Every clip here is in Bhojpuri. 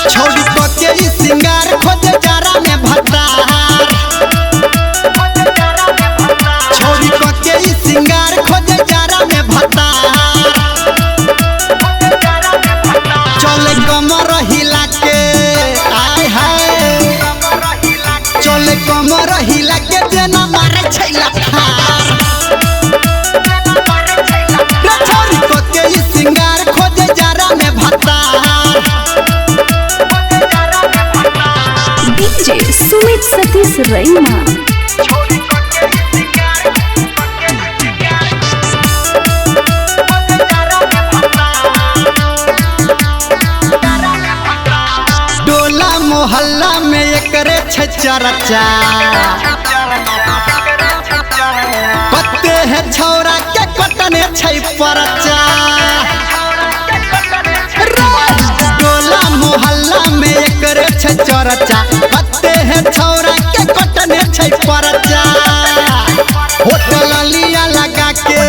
छोड़ी को के सिंगार खोजे जारा में भतार, छोड़ी को के सिंगार खोजे जारा में भतार। चले कमर हिला के आय हाय, चले कमर हिला के जेना मारे छैला फार। छोड़ी को के सिंगार खोजे जारा में भतार। डीजे सुमित सतीश रैमा। टोला मोहल्ला में एकरे छै चर्चा, पत्ते है छौरा के कटने छै परचा। टोला मोहल्ला में एकरे छै चर्चा, पत्ते है छौरा के कटने छै परचा। होटल लिया लगा के,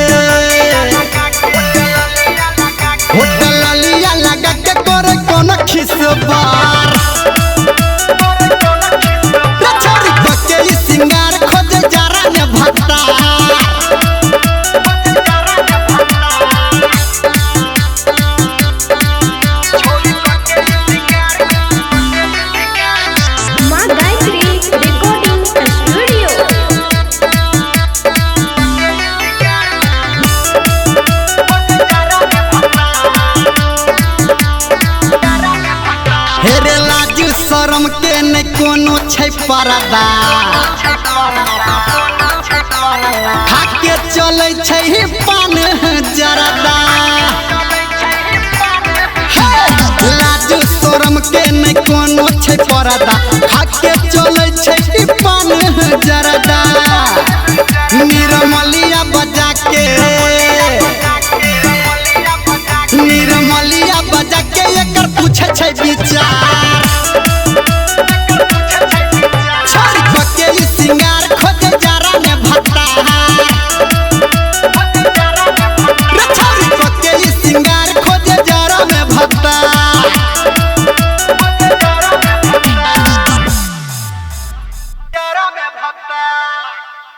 होटल लिया लगा के करे कोनो खिसबार। छोड़ी को के सिंगार खोजे जारा में भतार। माँ गायत्री रिकॉर्डिंग स्टूडियो। हेरे लाजू शरम के न कोनो छै परदा, खाके चलै छै पान जरदा। लाजू शरम के न कोनो छै परदा, खाके चलै छै पान जरदा। निर्मली